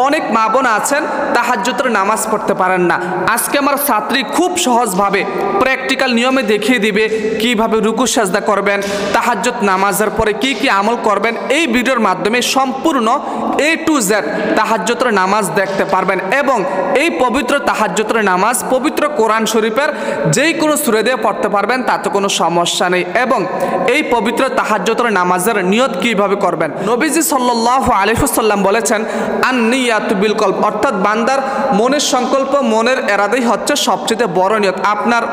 অনেক মা বোন আছেন তাহাজ্জুদের নামাজ পড়তে পারেন না। আজকে আমার ছাত্রী খুব সহজভাবে প্র্যাকটিক্যাল নিয়মে দেখিয়ে দিবে কিভাবে রুকু সাজদা করবেন, তাহাজ্জুদ নামাজের পরে কি কি আমল করবেন। এই ভিডিওর মাধ্যমে সম্পূর্ণ A to Z তাহাজ্জুদের নামাজ দেখতে পারবেন এবং এই পবিত্র তাহাজ্জুদের নামাজ পবিত্র কোরআন শরীফের যেই কোনো সূরা দিয়ে পড়তে পারবেন, তাতে কোনো সমস্যা নেই। এবং এই পবিত্র তাহাজ্জুদের নামাজের নিয়ত কিভাবে করবেন, নবীজি সাল্লাল্লাহু আলাইহি ওয়াসাল্লাম বলেছেন আন-নিয়াতু বিল কলব, অর্থাৎ বান্দার মনের সংকল্প, মনের এরাদাই হচ্ছে সবচেয়ে বড় নিয়ত। আপনার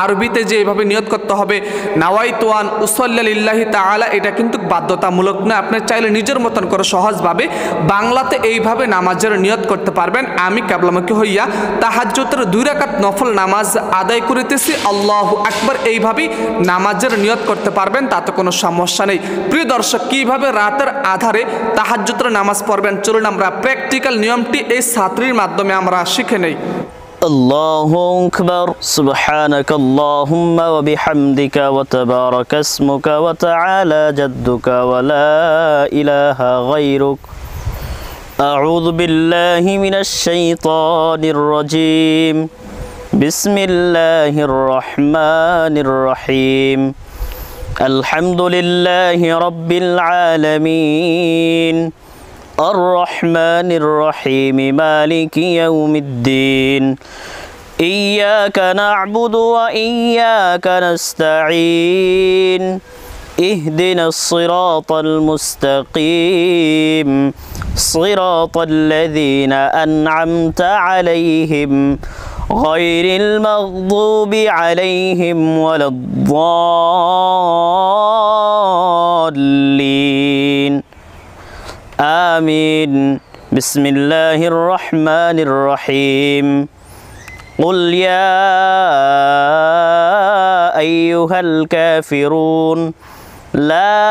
আরবিতে যে এইভাবে নিয়ত করতে হবে নাওয়াইতু আন উসাল্লি লিল্লাহি তাআলা, এটা কিন্তু বাধ্যতামূলক না। আপনি চাইলে নিজের মতন করে সহজভাবে বাংলাতে এইভাবে নামাজের নিয়ত করতে পারবেন, আমি কিবলামুখী হইয়া তাহাজ্জুদের 2 রাকাত নফল নামাজ আদায় করিতেছি, আল্লাহু আকবার, এইভাবেই নামাজের নিয়ত করতে পারবেন, তাতে কোনো সমস্যা নেই। প্রিয় দর্শক, কিভাবে রাতের আধারে তাহাজ্জুদের নামাজ পড়বেন, চলুন আমরা প্র্যাকটিক্যাল নিয়মটি এই ছাত্রীর মাধ্যমে আমরা শিখে নেই। الله أكبر سبحانك اللهم وبحمدك وتبارك اسمك وتعالى جدك ولا إله غيرك أعوذ بالله من الشيطان الرجيم بسم الله الرحمن الرحيم الحمد لله رب العالمين الرحمن الرحيم مالك يوم الدين إياك نعبد وإياك نستعين اهدنا الصراط المستقيم صراط الذين أنعمت عليهم غير المغضوب عليهم ولا الضالين آمين بسم الله الرحمن الرحيم قل يا أيها الكافرون لا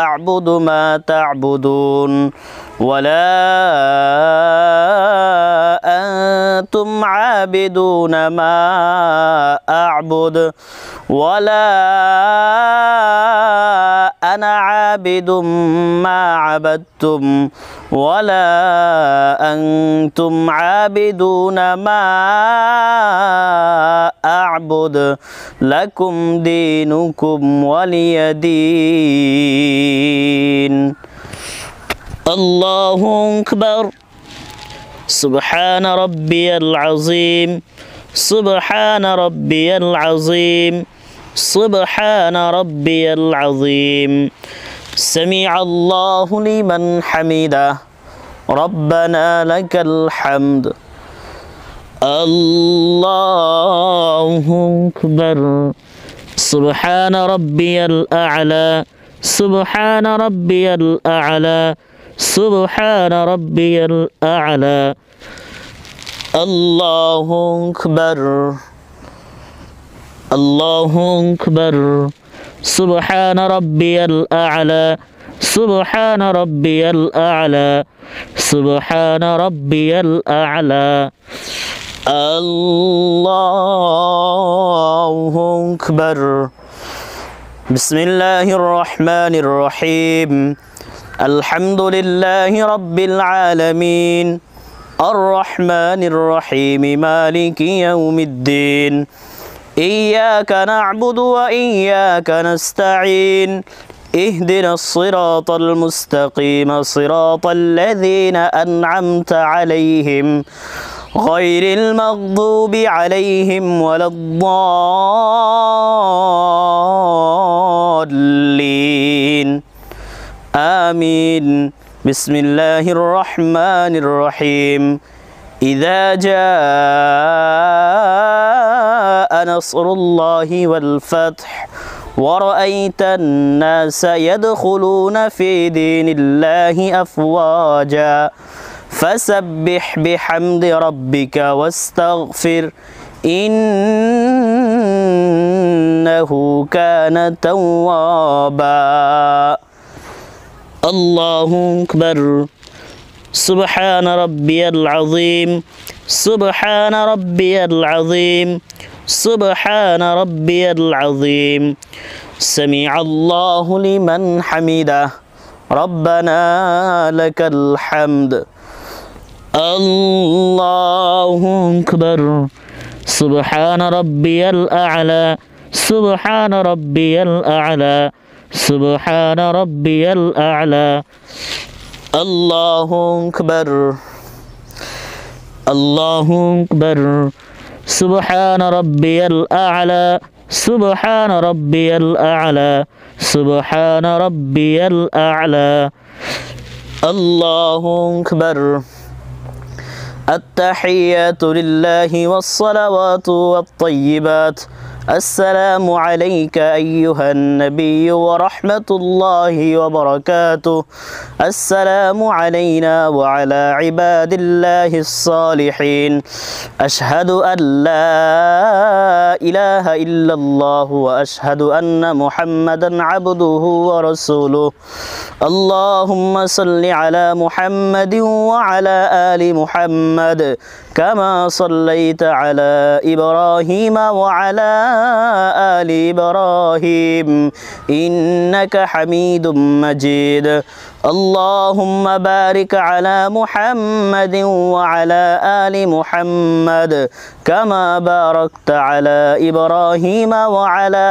أعبد ما تعبدون ولا أنتم عابدون ما أعبد ولا أنا عابد ما عبدتم ولا أنتم عابدون ما أعبد لكم دينكم ولي دين الله أكبر سبحان ربي العظيم سبحان ربي العظيم سبحان ربي العظيم سمع الله لمن حمده ربنا لك الحمد الله أكبر سبحان ربي الأعلى سبحان ربي الأعلى سبحان ربي الأعلى الله أكبر الله أكبر سبحان ربي الأعلى سبحان ربي الأعلى سبحان ربي الأعلى الله أكبر بسم الله الرحمن الرحيم الحمد لله رب العالمين الرحمن الرحيم مالك يوم الدين إياك نعبد وإياك نستعين اهدنا الصراط المستقيم صراط الذين أنعمت عليهم غير المغضوب عليهم ولا الضالين آمين بسم الله الرحمن الرحيم إذا جاء نصر الله والفتح ورأيت الناس يدخلون في دين الله أفواجا فسبح بحمد ربك واستغفر إنه كان توابا الله أكبر سبحان ربي العظيم سبحان ربي العظيم سبحان ربي العظيم سمع الله لمن حمده ربنا لك الحمد الله أكبر سبحان ربي الأعلى سبحان ربي الأعلى سبحان ربي الأعلى الله أكبر الله أكبر سبحان ربي الأعلى سبحان ربي الأعلى سبحان ربي الأعلى الله أكبر التحيات لله والصلوات والطيبات السلام عليك أيها النبي ورحمة الله وبركاته السلام علينا وعلى عباد الله الصالحين أشهد أن لا إله إلا الله وأشهد أن محمدا عبده ورسوله اللهم صل على محمد وعلى آل محمد كما صليت على إبراهيم وعلى آل إبراهيم إنك حميد مجيد اللهم بارك على محمد وعلى آل محمد كما باركت على إبراهيم وعلى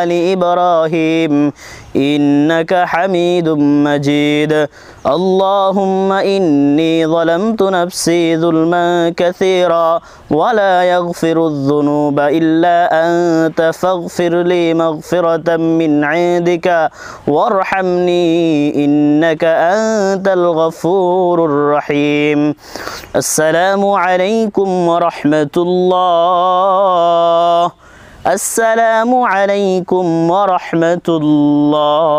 آل إبراهيم إنك حميد مجيد اللهم إني ظلمت نفسي ظلما كثيرا ولا يغفر الذنوب إلا أنت فاغفر لي مغفرة من عندك وارحمني إنك أنت الغفور الرحيم السلام عليكم ورحمة الله السلام عليكم ورحمة الله